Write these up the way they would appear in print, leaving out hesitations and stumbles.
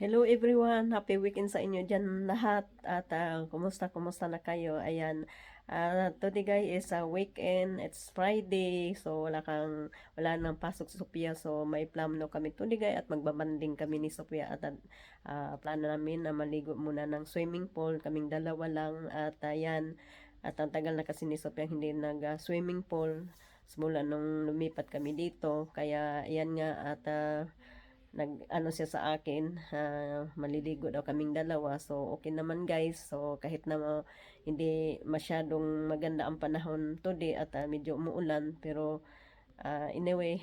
Hello everyone, happy weekend sa inyo dyan lahat at kumusta na kayo? Ayan, today guys is a weekend, it's Friday, so wala nang pasok si Sophia, so may plano kami today guys at magbabanding kami ni Sophia at plano namin na maligo muna ng swimming pool, kaming dalawa lang at ayan, at ang tagal na kasi ni Sophia hindi nag-swimming pool simula nung lumipat kami dito, kaya ayan nga at nag-ano siya sa akin, maliligo daw kaming dalawa. So, okay naman guys. So, kahit na hindi masyadong maganda ang panahon today at medyo umuulan. Pero, anyway,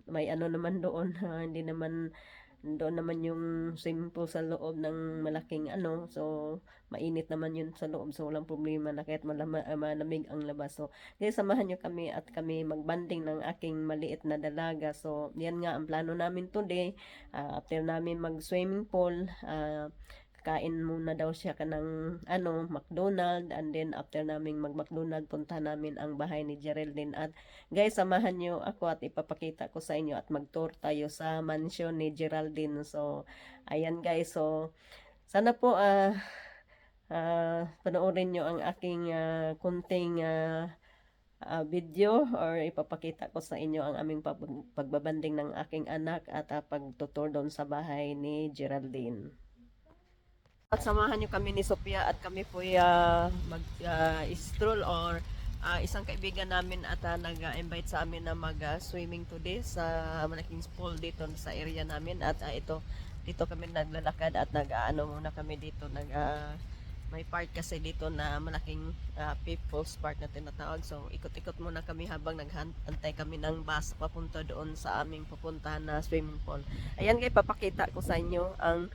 may ano naman doon. Hindi naman doon naman yung swimming pool sa loob ng malaking ano, so mainit naman yun sa loob, so walang problema na kahit malamig ang labas. So guys, samahan nyo kami at kami magbanding ng aking maliit na dalaga. So yan nga ang plano namin today. After namin mag swimming pool, kain muna daw siya kanang ano, McDonald, and then after naming mag McDonald, punta namin ang bahay ni Geraldine. At guys, samahan nyo ako at ipapakita ko sa inyo at mag-tour tayo sa mansion ni Geraldine. So ayan guys, so sana po panoorin nyo ang aking kunting video or ipapakita ko sa inyo ang aming pagbabanding ng aking anak at pagtutur doon sa bahay ni Geraldine. At samahan nyo kami ni Sophia at kami po mag-stroll or isang kaibigan namin at nag-invite sa amin na mag-swimming today sa malaking pool dito sa area namin. At dito kami naglalakad at nag-ano muna kami dito. May park kasi dito na malaking people's park na tinatawag. So ikot-ikot muna kami habang naghantay kami ng bus papunta doon sa aming pupuntahan na swimming pool. Ayan guys, papakita ko sa inyo ang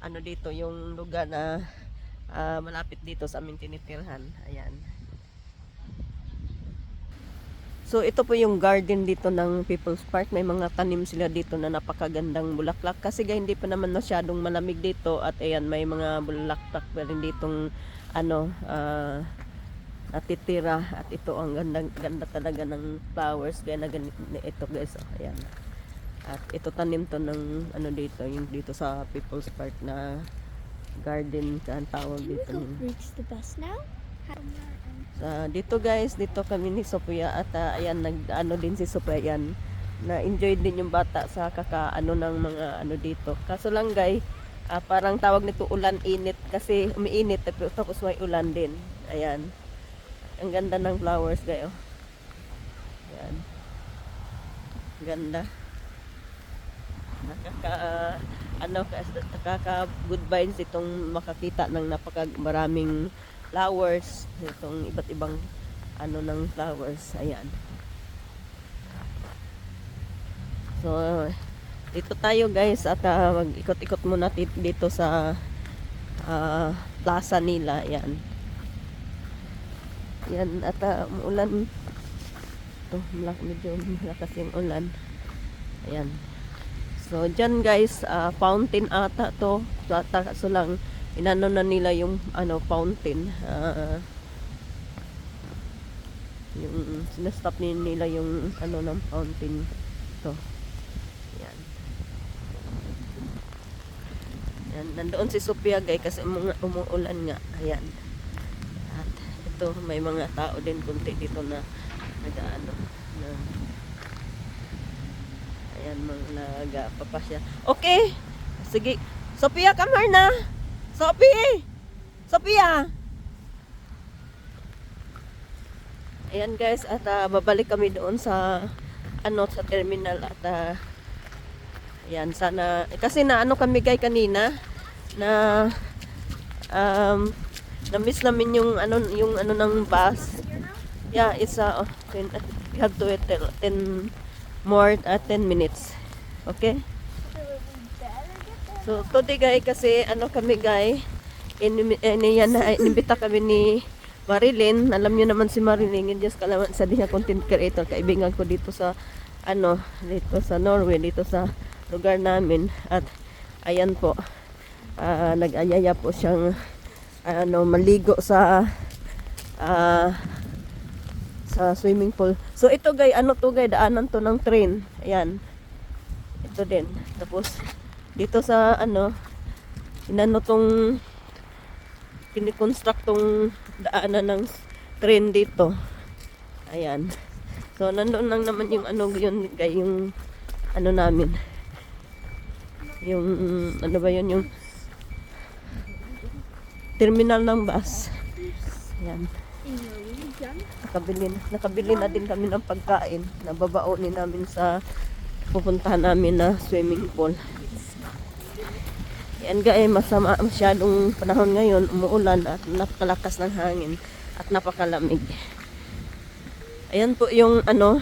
ano dito yung lugar na malapit dito sa aming tinitirhan. Ayan. So ito po yung garden dito ng People's Park. May mga tanim sila dito na napakagandang bulaklak. Kasi hindi pa naman masyadong malamig dito. At ayan, may mga bulaklak pa rin ditong ano, natitira. At ito ang ganda talaga ng flowers. Kaya ito guys. Oh, ayan. At ito tanim to ng ano dito, yung dito sa People's Park na garden ang tawag dito. Reach the bus now? Dito guys, dito kami ni Sophia at ayan, nag-ano din si Sophia, yan na-enjoy din yung bata sa kakaano ng mga ano dito. Kaso lang guys, parang tawag nito ulan init kasi umiinit tapos may ulan din. Ayan. Ang ganda ng flowers guys. Oh. Ayan. Ganda. Nakaka good vibes itong makakita ng maraming flowers, itong iba't ibang ano ng flowers. Ayan. So dito tayo guys at mag-ikot-ikot muna dito sa plaza nila. Ayan. Yan at umulan ito, medyo malakas yung ulan. Ayan. So, dyan guys, fountain ata to. So lang, inano na nila yung ano, fountain. Yung sinastop nila yung ano ng fountain. To. Yan. Yan. Nandoon si Sophia guys kasi umuulan nga. Ayan. At ito, may mga tao din kunti dito na nag-ano na ayan, mga nagpapasya. Okay. Sige. Sophia, come here na. Sophie! Sophia! Ayan guys, at babalik kami doon sa ano, sa terminal at ayan, sana kasi na ano kami guys kanina na na-miss namin yung ano ng bus. Yeah, it's we have to wait 10 minutes. Okay? So, today guys, kasi ano kami guys, inimbita kami ni Marilyn. Alam niyo naman si Marilyn, Diyos kalaman sa diha content creator, kaibigan ko dito sa ano, dito sa Norway, dito sa lugar namin. At ayan po, nag-ayaya po siyang ano, maligo sa swimming pool. So ito guys, ano to guys, daanan to ng train. Ayan. Ito din. Tapos dito sa ano, inano tong kinikonstruct tong daanan ng train dito. Ayan. So, nandoon lang naman yung ano yun, yung ano namin. Yung, ano ba yun, yung terminal ng bus. Ayan. Nakabili na din kami ng pagkain na babaonin namin sa pupuntahan namin na swimming pool. Yan guys, masama masyadong panahon ngayon, umuulan at napakalakas ng hangin at napakalamig. Ayan po yung ano.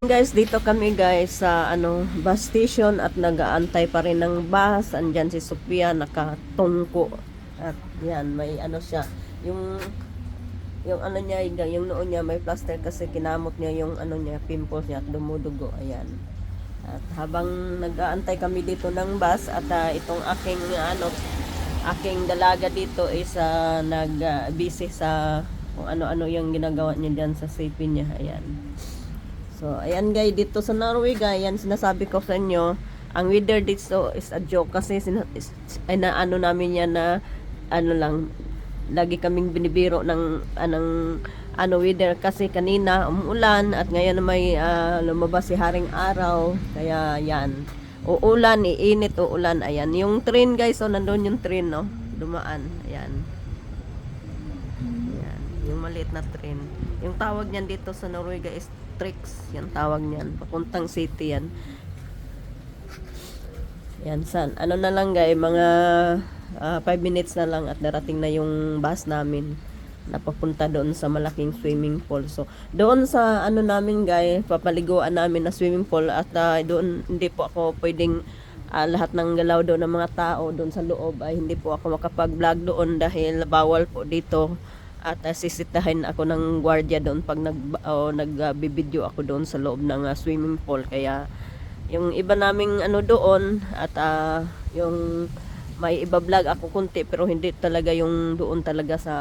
Guys, dito kami guys sa ano bus station at nag-aantay pa rin ng bus. Andyan si Sophia nakatungko. At yan, may ano siya, yung ano niya, yung noo niya may plaster kasi kinamot niya yung ano niya, pimples niya at dumudugo. Ayan. At habang nag-aantay kami dito ng bus at itong aking dalaga dito is busy sa kung ano-ano yung ginagawa niya diyan sa safety niya. Ayan. So, ayan guys, dito sa Norway guys, yan sinasabi ko sa inyo, ang weather dito is a joke kasi ano namin yan na ano lang, lagi kaming binibiro ng weather kasi kanina umuulan at ngayon may lumabas si haring araw, kaya yan, uulan, iinit, uulan. Ayan, yung train guys, so nandun yung train, no, dumaan. Ayan, ayan, yung maliit na train, yung tawag niyan dito sa Norway guys, Trix, yan tawag niyan, papuntang city yan. Yan, ano na lang guys, mga 5 minutes na lang at darating na yung bus namin na papunta doon sa malaking swimming pool. So, doon sa ano namin guys, papaliguan namin na swimming pool at doon hindi po ako pwedeng lahat ng galaw doon ng mga tao doon sa loob ay hindi po ako makapag-vlog doon dahil bawal po dito. At sisitahin ako ng gwardiya doon pag nagbibideo ako doon sa loob ng swimming pool. Kaya yung iba naming ano doon at yung may iba-vlog ako kunti pero hindi talaga yung doon talaga sa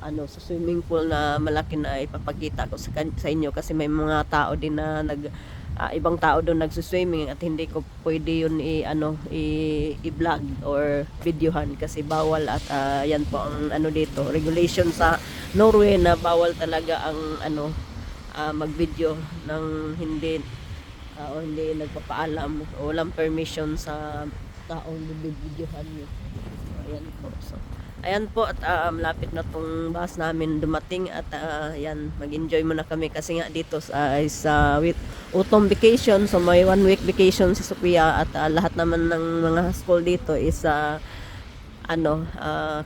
ano sa swimming pool na malaki na ipapakita ko sa inyo kasi may mga tao din na ibang tao doon nagsuswimming at hindi ko pwede yun i-vlog or videohan kasi bawal at yan po ang ano dito, regulation sa Norway na bawal talaga ang mag-video ng hindi o hindi nagpapaalam o walang permission sa taong bibidyohan nyo. Ayan po. So, ayan po at malapit na tong bus namin dumating at ayan, mag-enjoy muna kami kasi nga dito is with autumn vacation, so may 1 week vacation si Sophia at lahat naman ng mga school dito is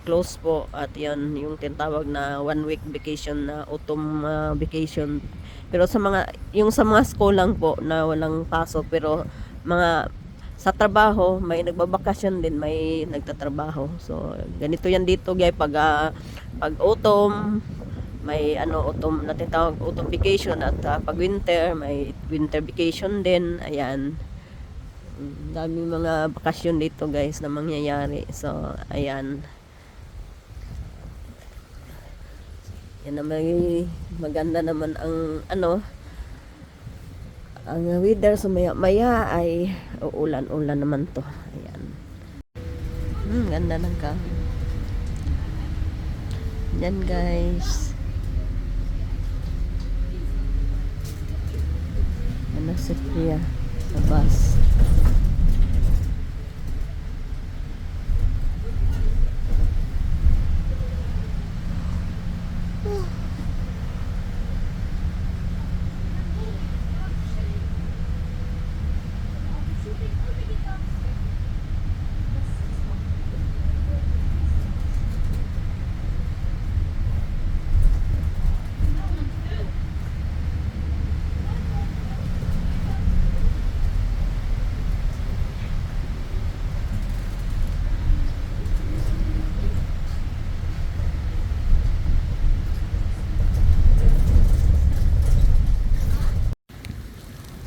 close po at yan yung tinatawag na 1 week vacation na autumn vacation. Pero sa mga school lang po na walang pasok pero mga sa trabaho may nagbabakasyon din, may nagtatrabaho. So ganito yan dito guys pag autumn may autumn na tinatawag autumn vacation at pag winter may winter vacation din. Ayan, daming mga bakasyon dito guys na mangyayari. So ayan, yan na maganda naman ang ang weather. So maya ay uulan naman to. Ayan, ganda ng kahoy yan guys. Ano Sophia sa bus.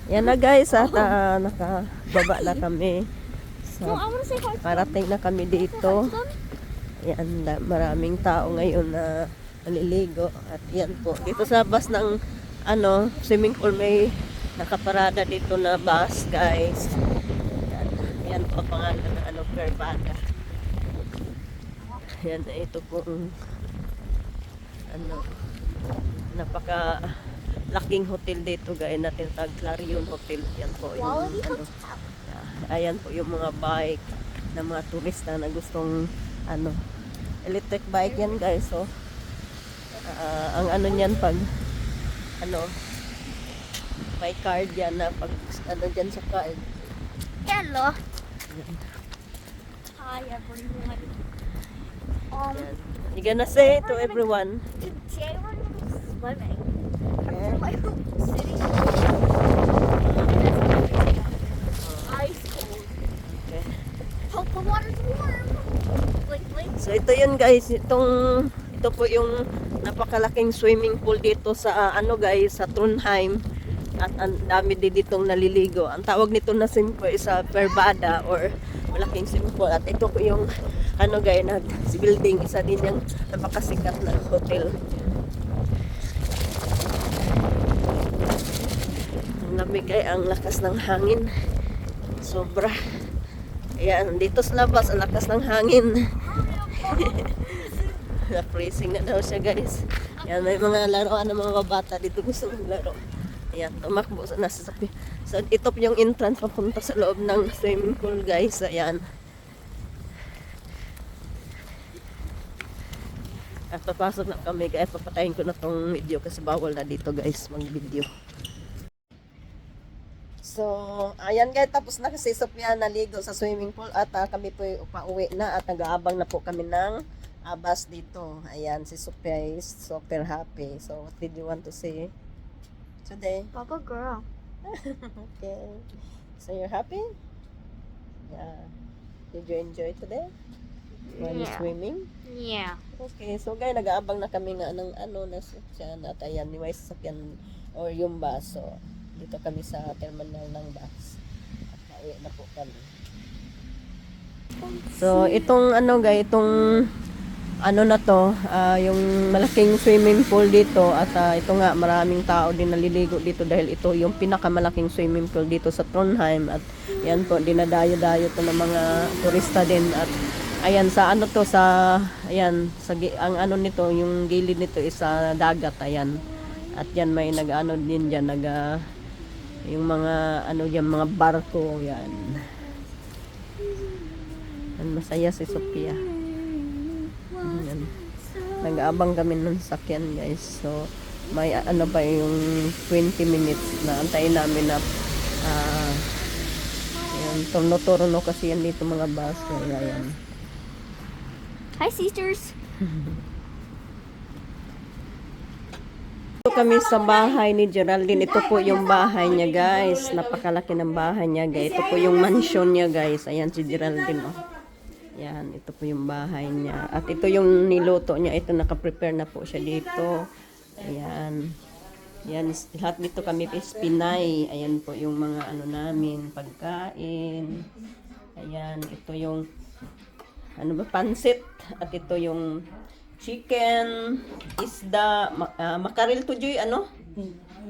Yan na guys at nakababa na kami. So, parating na kami dito. Yan, maraming tao ngayon na naliligo. At yan po, dito sa bus ng swimming pool may nakaparada dito na bus, guys. Yan, yan po ang pangalan ng ano, Verbada. Yan, ito pong ano, napaka laking hotel dito, guys, na tinatawag Clarion Hotel. Yan po yung ano, ayan po yung mga bike ng mga turista na gustong ano, electric bike yan, guys. So ang ano niyan, pag ano, may card yan, na pag ano dyan sa card. Hello. Hi everyone. Yan. You gonna say to everyone? Today we're going swimming. Yeah. My city. Ice cold. Okay. Hope the water's warm. Blink, blink. So ito yun, guys, ito po yung napakalaking swimming pool dito sa ano, guys, sa Trondheim. At ang dami din ditong naliligo. Ang tawag nito na swimming sa Verbada or malaking swimming pool. At ito po yung ano, guys, na building, isa din yung napakasikat na hotel. Ang lamig, ay ang lakas ng hangin. Sobra. Ayan, dito sa labas, ang lakas ng hangin. Na-freezing na daw siya, guys. Ayan, may mga laruan ng mga bata dito gusto maglaro. Ayan, tumakbo sa nasasabi. So, ito po yung entrance papunta sa loob ng swimming pool, guys. Ayan. At papasok na kami, guys. Papatayin ko na tong video kasi bawal na dito, guys, mag-video. So, ayan, guys. Tapos na kasi Sophia naligo sa swimming pool at kami po pauwi na at nag-aabang na po kami ng bus dito. Ayan, si Sophia is super happy. So, what did you want to say today? Papa girl. Okay. So, you're happy? Yeah. Did you enjoy today? When Yeah. swimming? Yeah. Okay, so guys, nag-aabang na kami nga ng ano, na sasakyan at ayan, may sasakyan or yung bus. So, dito kami sa terminal ng bus. At nauwi na po kami. So, itong ano guys, itong ano na to, yung malaking swimming pool dito at ito nga, maraming tao din naliligo dito dahil ito yung pinakamalaking swimming pool dito sa Trondheim at yan po, dinadayo-dayo to ng mga turista din at ayan, sa ano to, sa ayan, ang ano nito, yung gilid nito is sa dagat, ayan. At yan may nag-ano din diyan, yung mga ano diyan, mga barko, yan. Yan, masaya si Sophia. Yan. Nag-aabang kami ng sakyan, guys. So, may ano pa yung 20 minutes na antayin namin na yan, turno-turno kasi yan dito mga bus. Kaya yan. Hi sisters. Ito kami sa bahay ni Geraldine. Ito po yung bahay niya, guys. Napakalaki ng bahay niya, guys. Ito po yung mansion niya, guys. Ayan si Geraldine, oh. Yan, ito po yung bahay niya. At ito yung niluto niya. Ito, nakaprepare na po siya dito. Ayan. Yan, lahat dito kami is Pinay. Ayan po yung mga ano namin, pagkain. Ayan, ito yung ano ba, pansit. At ito yung chicken, isda, makaril to, Joy, ano?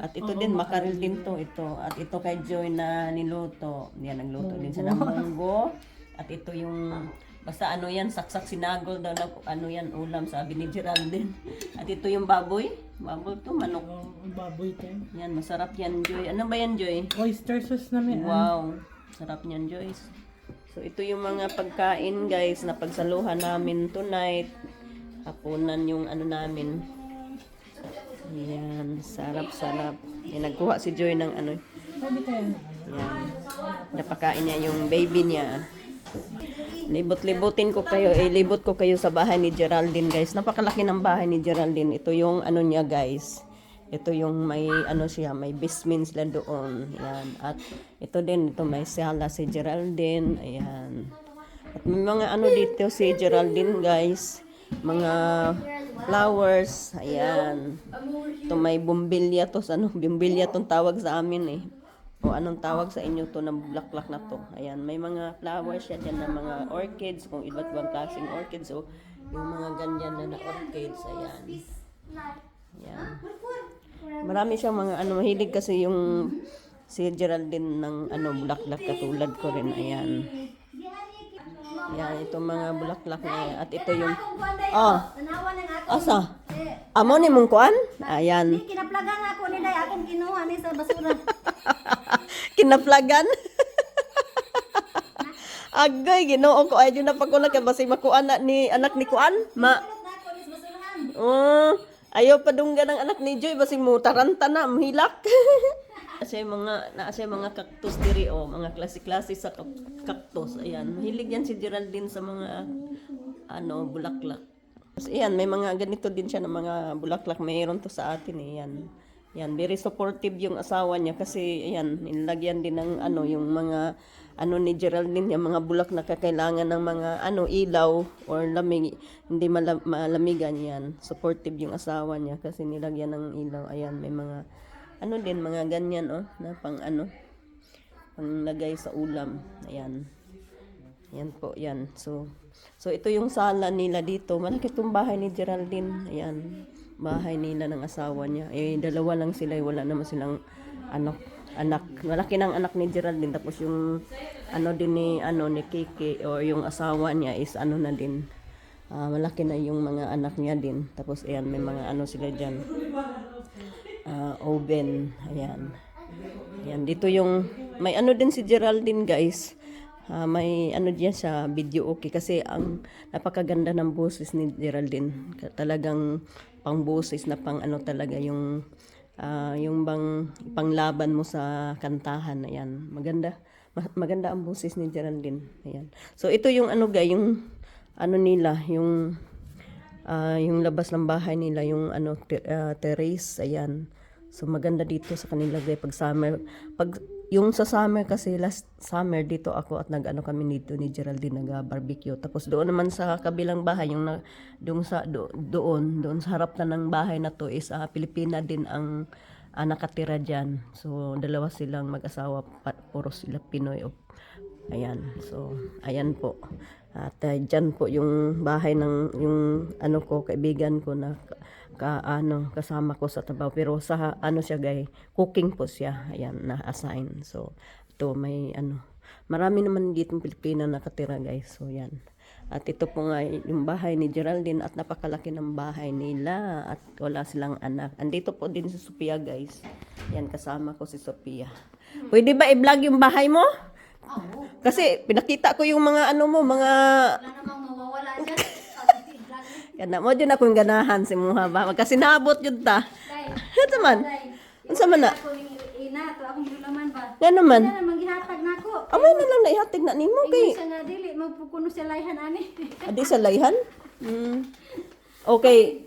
At ito din, makaril din to, ito. At ito kay Joy na niluto. Yan, nagluto din siya ng munggo. At ito yung, basta ano yan, saksak sinagol daw na, ano yan, ulam, sabi ni Geraldine. At ito yung baboy. Baboy to, manok. Baboy to. Yan, masarap yan, Joy. Ano ba yan, Joy? Oyster sauce namin. Wow, sarap niyan, Joyce. So, ito yung mga pagkain, guys, na pagsaluhan namin tonight. Hapunan yung ano namin. Yan, sarap-sarap. Yan, nagkuha si Joy ng ano. Yan. Napakain niya yung baby niya. Libot-libutin ko kayo. Libot ko kayo sa bahay ni Geraldine, guys. Napakalaki ng bahay ni Geraldine. Ito yung ano niya, guys. Ito yung may ano siya, may basement sila doon. Yan. At ito din, ito may sala si Geraldine. Ayan. At may mga ano dito si Geraldine, guys. Mga flowers. Ayan. Ito may bumbilya to. Ano, bumbilya tong tawag sa amin eh. O anong tawag sa inyo to ng bulaklak na to. Ayan. May mga flowers siya dyan na mga orchids. Kung iba't ibang klaseng orchids. O yung mga ganyan na orchids. Ayan. Ayan. Marami siyang mga ano, mahilig kasi yung si Geraldine ng ano bulaklak katulad ko rin. Ayan. Ayan, itong mga bulaklak na yan. At ito yung Tanawa ng ako. asa? Amo ni mong kuan? Ayan. Kinaplagan ako ni day akong kinuha ni sa basura. Kinaplagan. Agay, Ginoo ko ay na pagkulang kay basi makuan na ni anak ni kuan. Ma. Kulot na ako ni sa basurahan. Oh, ayaw padunggan ng anak ni Joy basi mo taranta na mahilak. Kasi mga cactus diri mga klase-klase sa cactus. Ayan, mahilig yan si Geraldine sa mga bulaklak. Tapos ayan, may mga ganito din siya ng mga bulaklak. Mayroon to sa atin yan. Yan, very supportive yung asawa niya kasi ayan, nilagyan din ng yung mga ni Geraldine, yung mga bulak na kakailangan ng mga ilaw or lamig, hindi malamigan yan. Supportive yung asawa niya kasi nilagyan ng ilaw. Ayan, may mga din, mga ganyan na panglagay sa ulam. Ayan. Ayan po, yan. So ito yung sala nila dito. Malaki itong bahay ni Geraldine. Ayan, bahay nila ng asawa niya. Dalawa lang sila, wala naman silang anak. Malaki ng anak ni Geraldine. Tapos yung din ni Kiki o yung asawa niya is na din. Malaki na yung mga anak niya din. Tapos ayan, may mga sila dyan. Oven. Ayan. Ayan, dito yung may din si Geraldine, guys. May diyan sa video okay kasi ang napakaganda ng boses ni Geraldine. Talagang pang boses na pang talaga yung bang panglaban mo sa kantahan. Ayan, maganda ang boses ni Geraldine. Ayan. So ito yung guys, yung nila, yung labas ng bahay nila, yung terrace. Ayan. So maganda dito sa kanila guys pag summer. Yung sa summer kasi last summer dito ako at kami dito ni Geraldine nag-barbecue. Tapos doon naman sa kabilang bahay yung doon sa harap na ng bahay na to is Pilipina din ang nakatira diyan. So dalawa silang mag-asawa, puro sila Pinoy. Ayan. So ayan po. At dyan po yung bahay ng yung ko kaibigan ko na kasama ko sa trabaho, pero sa siya guys, cooking po siya. Ayan, na-assign. So ito may marami naman dito Pilipina nakatira guys. So yan. At ito po nga yung bahay ni Geraldine at napakalaki ng bahay nila at wala silang anak. Andito po din si Sophia guys. Yan, kasama ko si Sophia. Pwede ba i-vlog yung bahay mo? Kasi pinakita ko yung mga mga Wala namang mawawala dyan. kana mo dyan akong ganahan si Muha ba kasi naabot yun ta. Ito man. Unsa man na? Ako yung ina, to akong gulaman ba? Nga naman. Wala namang gihatag na ako. Amay na lang naihatag na nimo kay Siya nga dili, magpukuno siya layhan ani. adi sa layhan. Okay.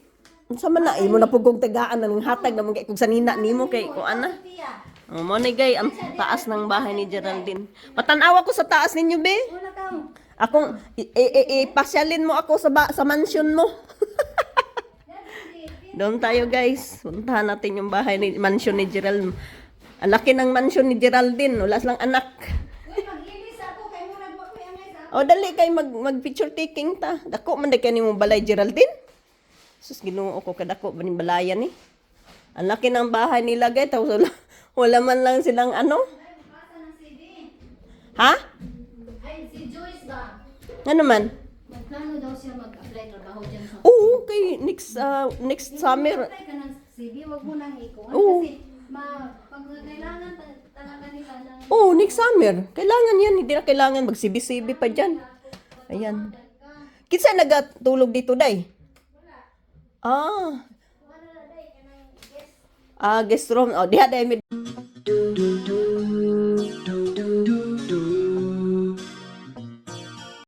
Unsa man na imo na pugong tagaan nang hatag na mo kay kung sanina nimo kay ko ana. Mo ni gay ang taas ng bahay ni Geraldine. Patanaw ako sa taas ninyo be. Wala ka. Akong pasyalin mo ako sa mansion mo. Doon tayo guys. Puntahan natin yung bahay ni mansion ni Gerald. Ang laki ng mansion ni Geraldine. Wala silang anak. Uy, mag-ilis ako kay mo nagbakoy ang isa. O dali kay mag picture taking ta. Dako man day kanimo balay Geraldine. Sus Ginoo ko kadako baning balayan ni. Ang laki ng bahay nila guys. Wala man lang silang Basa ng CD. Ha? Ay, si Joyce ba? Ano man? Magplano daw siya mag-apply trabaho dyan sa... Oo, kay next summer. Apply ka ng CV, wag mo nang ikuha. Oo. Kasi pag kailangan talaga nila ng... Oh, next summer. Kailangan yan. Hindi na kailangan mag-CB-CB pa dyan. Ayan. Kinsa nagatulog dito, day? Guest room. Oh, diha, day.